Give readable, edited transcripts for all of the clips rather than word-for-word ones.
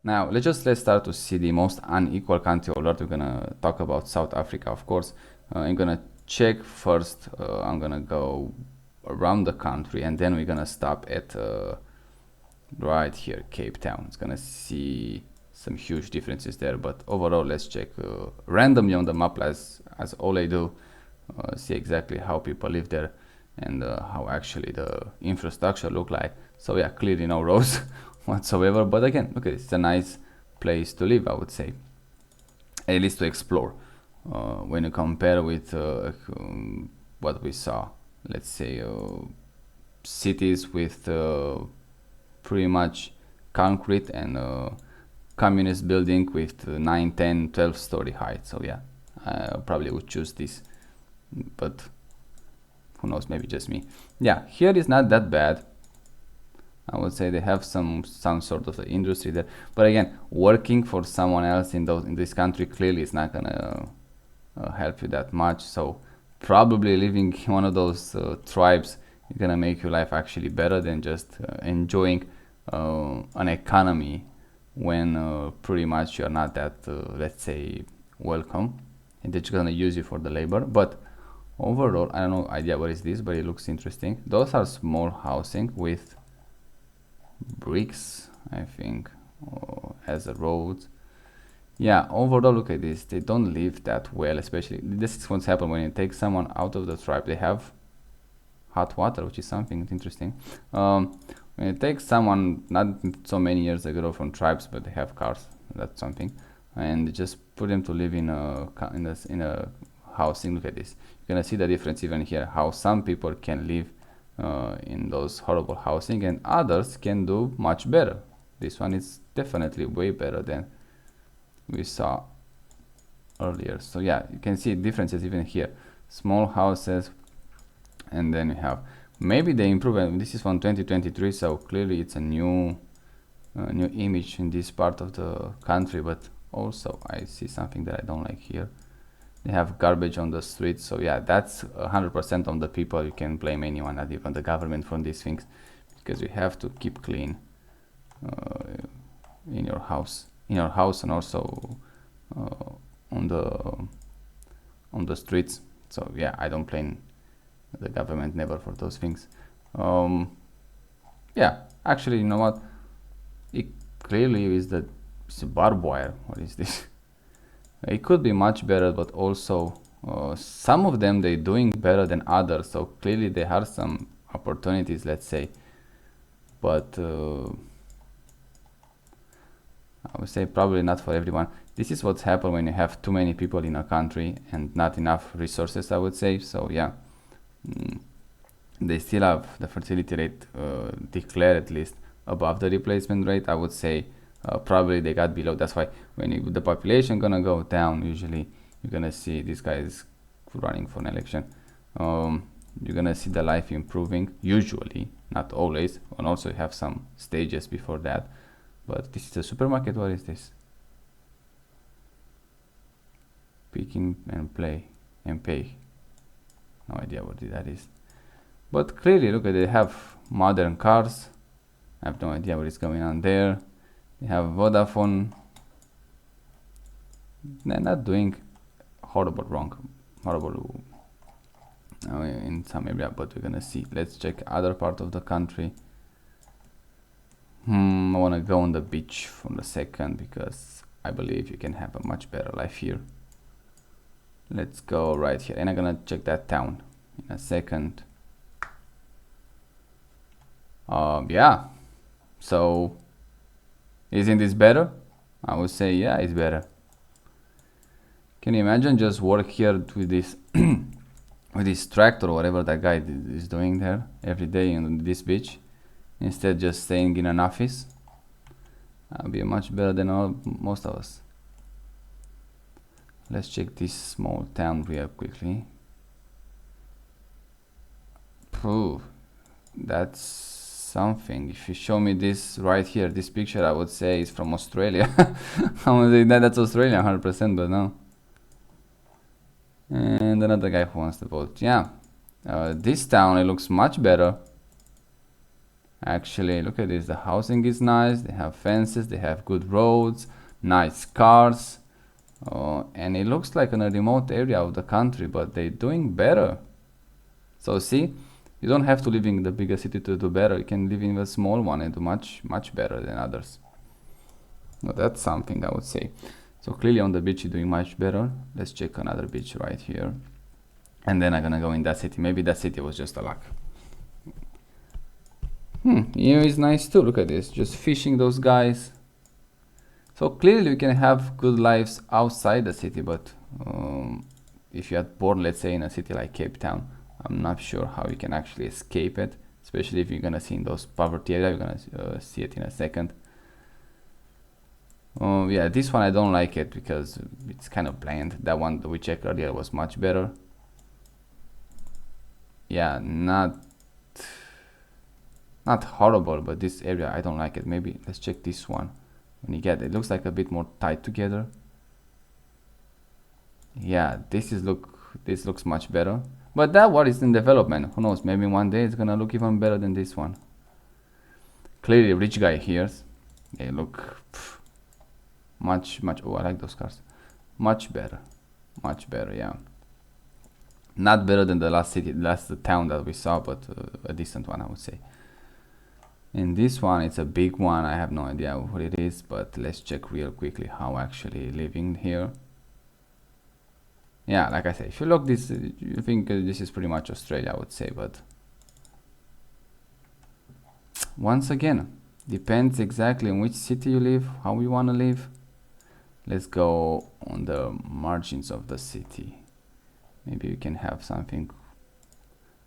Now let's start to see the most unequal country on earth. We're gonna talk about South Africa, of course. I'm gonna check first. I'm gonna go around the country, and then we're gonna stop at right here, Cape Town. It's gonna see some huge differences there, but overall, let's check randomly on the map as all I do. See exactly how people live there and how actually the infrastructure look like. So yeah, clearly no roads whatsoever, but again, look, it's a nice place to live, I would say, at least to explore. When you compare with what we saw, let's say cities with pretty much concrete and communist building with 9, 10, 12 story height. So yeah, I probably would choose this, but who knows, maybe just me. Yeah, here is not that bad. I would say they have some sort of industry there, but again, working for someone else in this country clearly is not gonna help you that much. So probably living in one of those tribes is gonna make your life actually better than just enjoying an economy when pretty much you're not that let's say welcome, and they're just gonna use you for the labor. But overall, I don't know idea what is this, but it looks interesting. Those are small housing with bricks, I think, as a road. Yeah, overall, look at this. They don't live that well, especially this is what's happened when you take someone out of the tribe. They have hot water, which is something interesting. When you take someone not so many years ago from tribes, but they have cars, that's something, and just put them to live in a housing. Look at this. You're gonna see the difference even here. How some people can live in those horrible housing, and others can do much better. This one is definitely way better than we saw earlier. So yeah, you can see differences even here. Small houses, and then we have maybe they improve. And this is from 2023, so clearly it's a new image in this part of the country. But also I see something that I don't like here. They have garbage on the streets, so yeah, that's 100% on the people. You can blame anyone, not even the government, from these things, because you have to keep clean in your house, and also on the streets. So yeah, I don't blame the government never for those things. Yeah, actually, you know what? It clearly is the barbed wire. What is this? It could be much better, but also some of them they're doing better than others. So clearly there are some opportunities, let's say, but I would say probably not for everyone. This is what's happened when you have too many people in a country and not enough resources, I would say. So yeah, they still have the fertility rate declared at least above the replacement rate. I would say probably they got below. That's why when the population gonna go down, usually you're gonna see this guy is running for an election. You're gonna see the life improving, usually, not always, and also you have some stages before that. But this is a supermarket. What is this? Pick and play and pay. No idea what that is. But clearly, look at, they have modern cars. I have no idea what is going on there. They have Vodafone. They're not doing horrible in some area, but we're gonna see. Let's check other part of the country. I wanna go on the beach for a second because I believe you can have a much better life here. Let's go right here, and I'm gonna check that town in a second. Yeah, so isn't this better? I would say yeah, it's better. Can you imagine just work here with this with this tractor or whatever that guy is doing there every day on this beach, instead just staying in an office? That'll be much better than most of us. Let's check this small town real quickly. Pooh, that's something. If you show me this right here, this picture, I would say it's from Australia. I would say that's Australia 100%, but no. And another guy who wants to vote. Yeah, this town, it looks much better. Actually, look at this, the housing is nice, they have fences, they have good roads, nice cars, and it looks like in a remote area of the country, but they're doing better. So see, you don't have to live in the bigger city to do better. You can live in a small one and do much better than others. Now that's something I would say. So clearly on the beach you're doing much better. Let's check another beach right here, and then I'm gonna go in that city. Maybe that city was just a luck. Here is nice too. Look at this, just fishing those guys. So clearly we can have good lives outside the city, but if you are born, let's say, in a city like Cape Town, I'm not sure how you can actually escape it, especially if you're gonna see in those poverty areas. You're gonna see it in a second. Yeah, this one I don't like it because it's kind of bland. That one that we checked earlier was much better. Yeah, not horrible, but this area I don't like it. Maybe let's check this one. When you get it, looks like a bit more tight together. Yeah, this looks much better, but that one is in development. Who knows, maybe one day it's gonna look even better than this one. Clearly rich guy here. They look much. Oh, I like those cars. Much better, yeah. Not better than the last town that we saw, but a decent one, I would say. And this one, it's a big one. I have no idea what it is, but let's check real quickly how actually living here. Yeah, like I say, if you look this, you think this is pretty much Australia, I would say, but once again, depends exactly in which city you live, how you want to live. Let's go on the margins of the city. Maybe we can have something.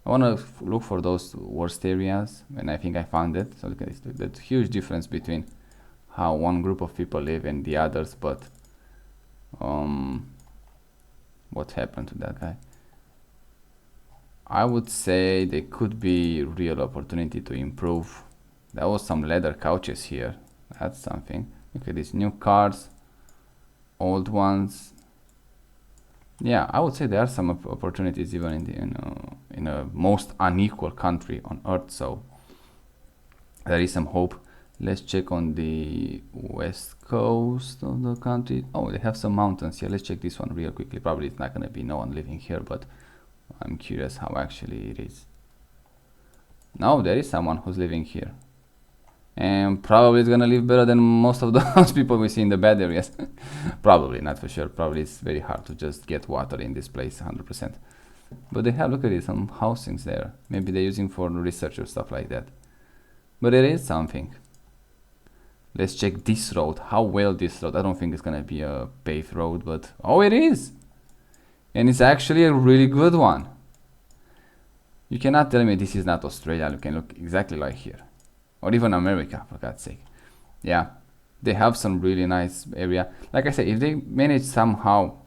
I want to look for those worst areas, and I think I found it. So look at this, the huge difference between how one group of people live and the others, but what happened to that guy? I would say there could be real opportunity to improve. There was some leather couches here. That's something. Look at these new cars, old ones. Yeah, I would say there are some opportunities even in a most unequal country on earth. So there is some hope. Let's check on the west coast of the country. Oh, they have some mountains here. Let's check this one real quickly. Probably it's not going to be no one living here, but I'm curious how actually it is. No, there is someone who's living here, and probably it's gonna live better than most of those people we see in the bad areas. Probably, not for sure. Probably it's very hard to just get water in this place 100%. But they have, look at it, some housings there. Maybe they're using for research or stuff like that. But it is something. Let's check this road. How well this road. I don't think it's gonna be a paved road, but oh, it is. And it's actually a really good one. You cannot tell me this is not Australia. You can look exactly like here, or even America, for God's sake. Yeah, they have some really nice area. Like I said, if they manage somehow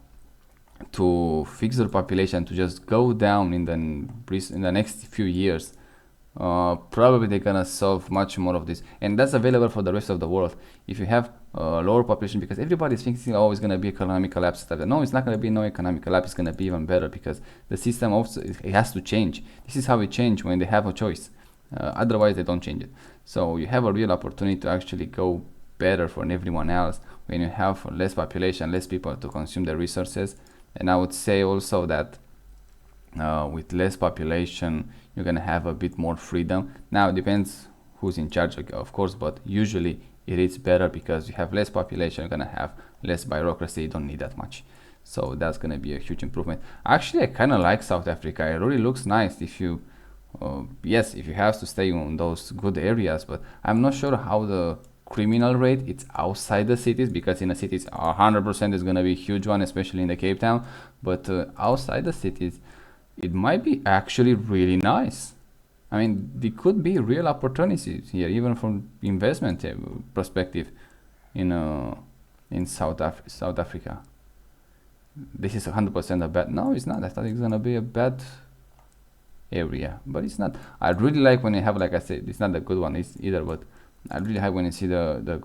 to fix their population to just go down in the next few years, probably they're gonna solve much more of this, and that's available for the rest of the world. If you have lower population, because everybody's thinking, oh, it's gonna be economic collapse stuff. No, it's not gonna be no economic collapse. It's gonna be even better because the system also it has to change. This is how it change when they have a choice. Otherwise, they don't change it. So you have a real opportunity to actually go better for everyone else when you have less population, less people to consume the resources. And I would say also that with less population, you're gonna have a bit more freedom. Now it depends who's in charge, of course, but usually it is better because you have less population, you're gonna have less bureaucracy, you don't need that much. So that's gonna be a huge improvement. Actually, I kind of like South Africa. It really looks nice if you yes, if you have to stay in those good areas, but I'm not sure how the criminal rate it's outside the cities, because in the cities 100% is going to be a huge one, especially in the Cape Town, but outside the cities it might be actually really nice. I mean, there could be real opportunities here, even from investment perspective in South Africa. This is 100% a bad. No, it's not. I thought it's gonna be a bad area, but it's not. I really like when you have, like I said, it's not a good one either, but I really like when you see the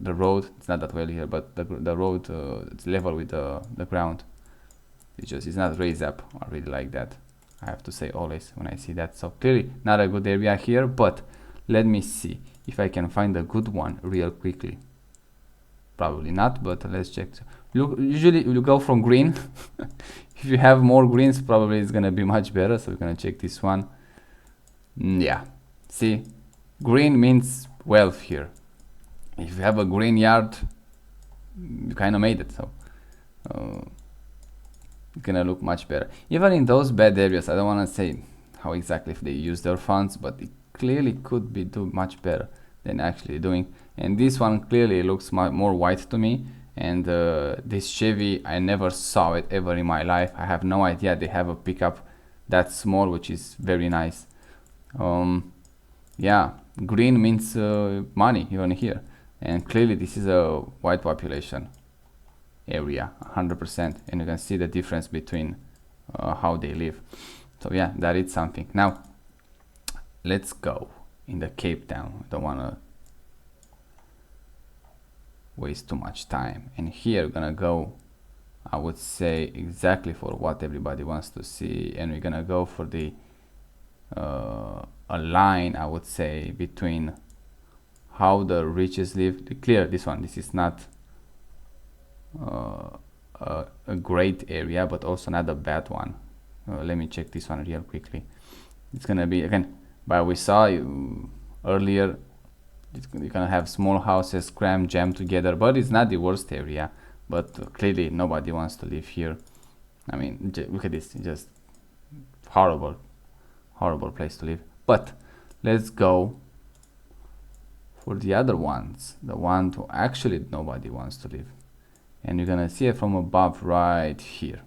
road. It's not that well here, but the road it's level with the ground. It's not raised up. I really like that. I have to say always when I see that. So clearly not a good area here, but Let me see if I can find a good one real quickly. Probably not, but let's check. Look, usually you go from green. If you have more greens, probably it's gonna be much better. So we're gonna check this one. Yeah, see, green means wealth here. If you have a green yard, you kind of made it. So it's gonna look much better. Even in those bad areas, I don't want to say how exactly if they use their funds, but it clearly could be do much better than actually doing. And this one clearly looks more white to me. And this Chevy, I never saw it ever in my life. I have no idea they have a pickup that small, which is very nice. Yeah, green means money even here, and clearly this is a white population area 100%, and you can see the difference between how they live. So yeah, that is something. Now let's go in the Cape Town. Don't want to waste too much time, and here we're gonna go, I would say, exactly for what everybody wants to see, and we're gonna go for the a line, I would say, between how the riches live. Clear this one, this is not a great area, but also not a bad one. Let me check this one real quickly. It's gonna be, again, but we saw earlier, you're gonna have small houses crammed, jammed together, but it's not the worst area. But clearly nobody wants to live here. I mean, look at this, just horrible place to live. But let's go for the other ones, the one to actually nobody wants to live, and you're gonna see it from above right here.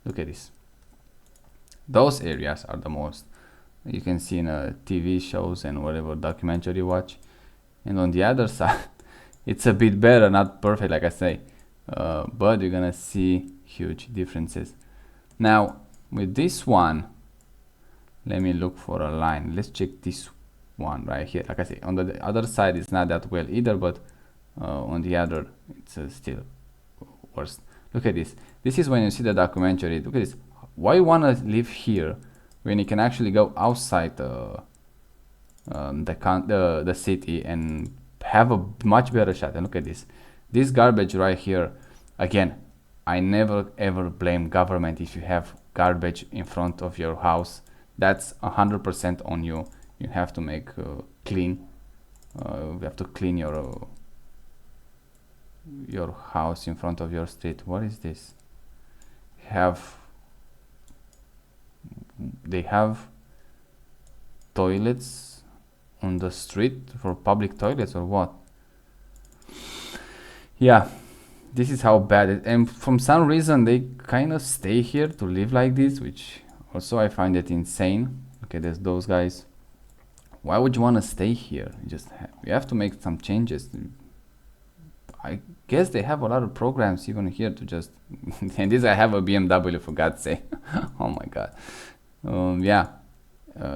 Look at this. Those areas are the most you can see in TV shows and whatever documentary you watch. And on the other side, it's a bit better, not perfect like I say, but you're gonna see huge differences. Now with this one, let me look for a line. Let's check this one right here. Like I say, on the other side it's not that well either, but on the other it's still worse. Look at this. This is when you see the documentary. Look at this. Why you wanna live here when you can actually go outside the city and have a much better shot? And look at this. This garbage right here. Again, I never ever blame government if you have garbage in front of your house. That's 100% on you. You have to make clean. You have to clean your house in front of your street. What is this? They have toilets on the street for public toilets or what? Yeah, this is how bad it. And from some reason they kind of stay here to live like this, which also I find it insane. Okay, there's those guys. Why would you want to stay here? You have to make some changes. I guess they have a lot of programs even here to just and this, I have a BMW, for God's sake. Oh my god. Yeah,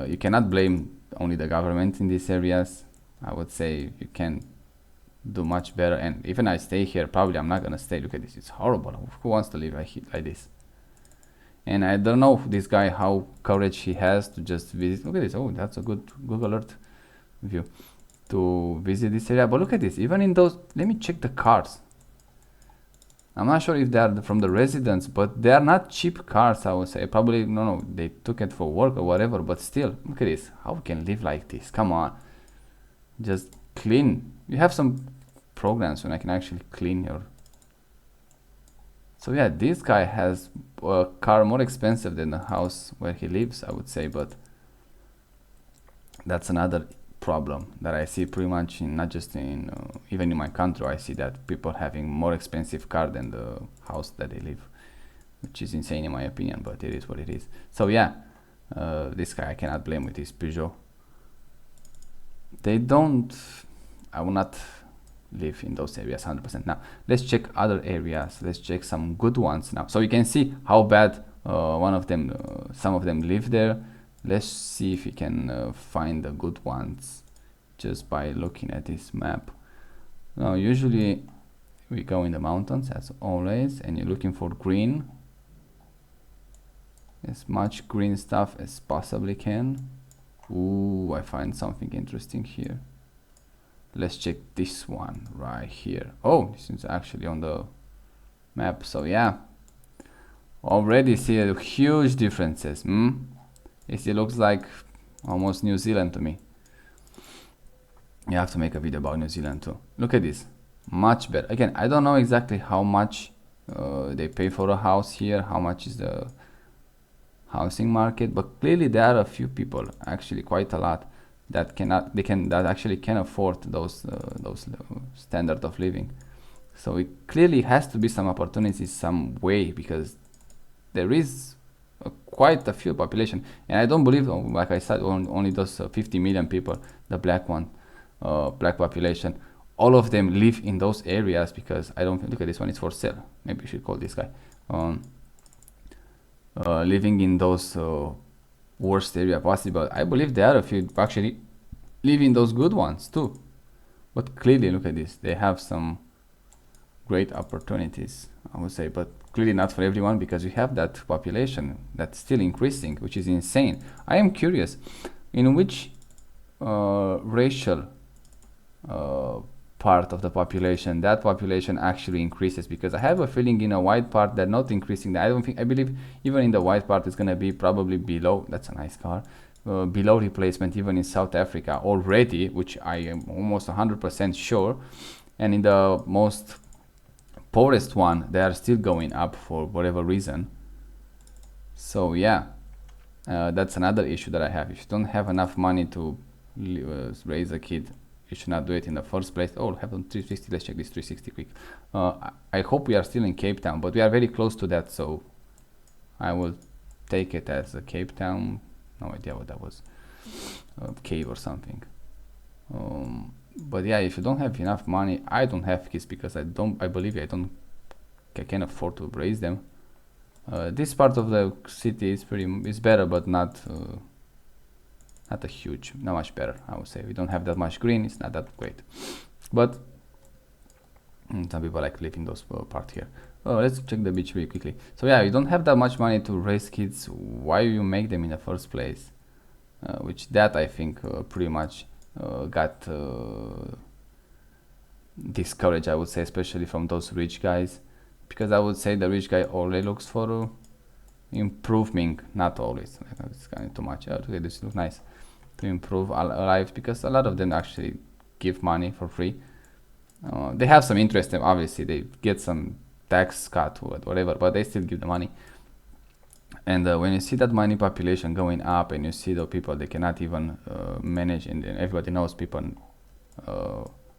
you cannot blame only the government in these areas. I would say you can do much better, and even I stay here, probably I'm not gonna stay. Look at this, it's horrible. Who wants to live like this? And I don't know this guy how courage he has to just visit. Look at this. Oh, that's a good Google Earth view to visit this area. But look at this, even in those, let me check the cars. I'm not sure if they are from the residents, but they are not cheap cars, I would say. Probably, no, they took it for work or whatever, but still, look at this. How we can live like this? Come on. Just clean. You have some programs when I can actually clean your... So yeah, this guy has a car more expensive than the house where he lives, I would say, but that's another problem that I see pretty much in, not just in even in my country. I see that people having more expensive car than the house that they live, which is insane in my opinion, but it is what it is. So yeah, this guy I cannot blame with his Peugeot. I will not live in those areas 100%. Now let's check other areas. Let's check some good ones now, so you can see how bad some of them live there. Let's see if we can find the good ones just by looking at this map. Now usually we go in the mountains as always, and you're looking for green, as much green stuff as possibly can. Ooh, I find something interesting here. Let's check this one right here. Oh, this is actually on the map. So yeah, already see a huge differences. It looks like almost New Zealand to me. You have to make a video about New Zealand too. Look at this, much better. Again, I don't know exactly how much they pay for a house here, how much is the housing market, but clearly there are a few people, actually quite a lot, that actually can afford those standard of living. So it clearly has to be some opportunities some way, because there is quite a few population, and I don't believe, like I said, only those 50 million people, the black population, all of them live in those areas, because I don't look at this one, it's for sale. Maybe we should call this guy. Living in those worst area possible. I believe there are a few actually live in those good ones too. But clearly, look at this, they have some great opportunities, I would say, but clearly not for everyone, because we have that population that's still increasing, which is insane. I am curious, in which racial part of the population that population actually increases, because I have a feeling in a white part they're not increasing. I believe even in the white part it's gonna be probably below. That's a nice car. Below replacement even in South Africa already, which I am almost 100% sure. And in the most poorest one they are still going up for whatever reason. So yeah, that's another issue that I have. If you don't have enough money to raise a kid, you should not do it in the first place. Oh, have on 360. Let's check this 360 quick. I hope we are still in Cape Town, but we are very close to that, so I will take it as a Cape Town. No idea what that was, a cave or something. But yeah, if you don't have enough money, I don't have kids because I believe I can afford to raise them. This part of the city is better, but not much better, I would say. We don't have that much green, it's not that great. But some people like living those part here. Let's check the beach really quickly. So yeah, you don't have that much money to raise kids. Why you make them in the first place? Which that I think pretty much got discouraged, I would say, especially from those rich guys, because I would say the rich guy already looks for improving, not always. It's kind of too much. Okay, this looks nice, to improve our lives, because a lot of them actually give money for free. They have some interest, obviously they get some tax cut or whatever, but they still give the money. And when you see that money population going up, and you see the people they cannot even manage, and everybody knows people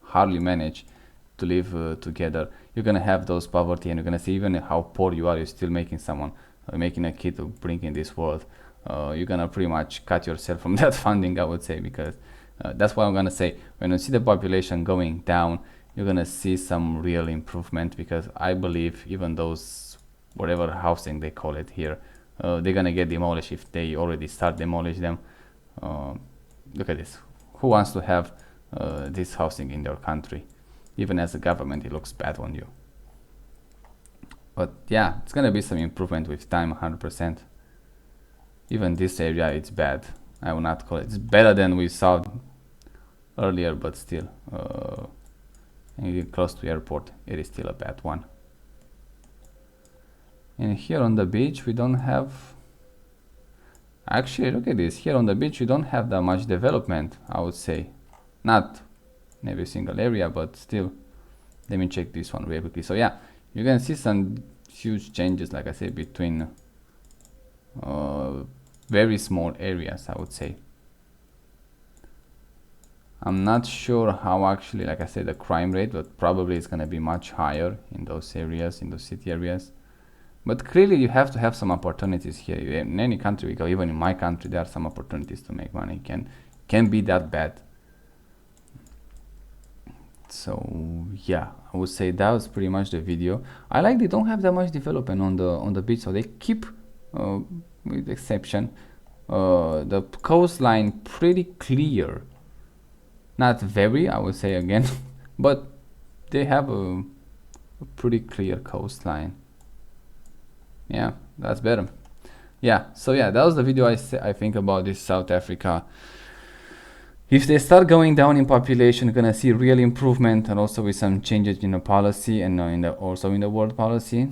hardly manage to live together, you're gonna have those poverty, and you're gonna see even how poor you are, you're still making a kid to bring in this world. You're gonna pretty much cut yourself from that funding, I would say, because that's what I'm gonna say. When you see the population going down, you're gonna see some real improvement, because I believe even those whatever housing they call it here, they're gonna get demolished if they already start demolish them. Look at this. Who wants to have this housing in their country? Even as a government, it looks bad on you. But yeah, it's gonna be some improvement with time, 100%. Even this area, it's bad. I will not call it. It's better than we saw earlier, but still, close to airport, it is still a bad one. And here on the beach, we don't have. Actually, look at this. Here on the beach, we don't have that much development, I would say. Not in every single area, but still. Let me check this one really quickly. So yeah, you can see some huge changes, like I said, between very small areas, I would say. I'm not sure how actually, like I said, the crime rate, but probably it's going to be much higher in those areas, in those city areas. But clearly you have to have some opportunities here. In any country we go, even in my country, there are some opportunities to make money. Can be that bad. So yeah, I would say that was pretty much the video. I like they don't have that much development on the beach, so they keep, with exception, the coastline pretty clear. Not very, I would say again, but they have a pretty clear coastline. Yeah, that's better. Yeah, so yeah, that was the video I think about this South Africa If they start going down in population, you're gonna see real improvement, and also with some changes in the policy and also in the world policy.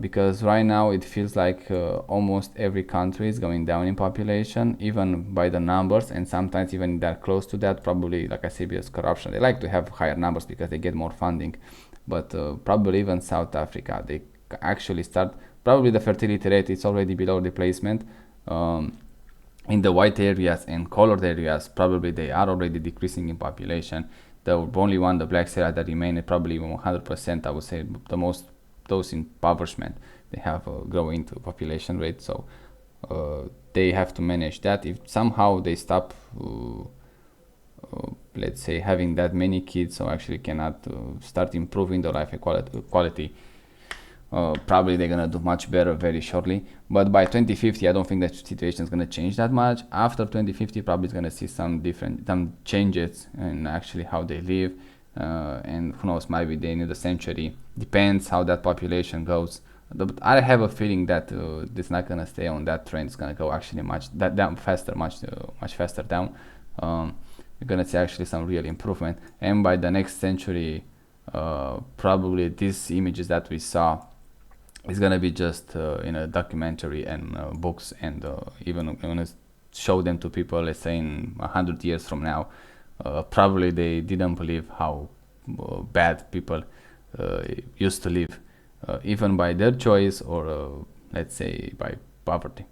Because right now it feels like almost every country is going down in population, even by the numbers, and sometimes even they're close to that. Probably, like I said, because corruption. They like to have higher numbers because they get more funding, but probably even South Africa, they actually start. Probably the fertility rate is already below replacement. In the white areas and colored areas, probably they are already decreasing in population. The only one, the black area that remain, probably 100%, I would say, the most, those in impoverishment, they have a growing to population rate. So they have to manage that. If somehow they stop, let's say, having that many kids, so actually cannot start improving the life quality, probably they're gonna do much better very shortly. But by 2050, I don't think that situation is gonna change that much. After 2050, probably it's gonna see some changes in actually how they live, and who knows, maybe they need a century. Depends how that population goes. But I have a feeling that it's not gonna stay on that trend. It's gonna go actually down faster, much faster down. You're gonna see actually some real improvement, and by the next century, probably these images that we saw is gonna be just in a documentary and books, and even gonna show them to people, let's say in 100 years from now. Probably they didn't believe how bad people used to live, even by their choice or let's say by poverty.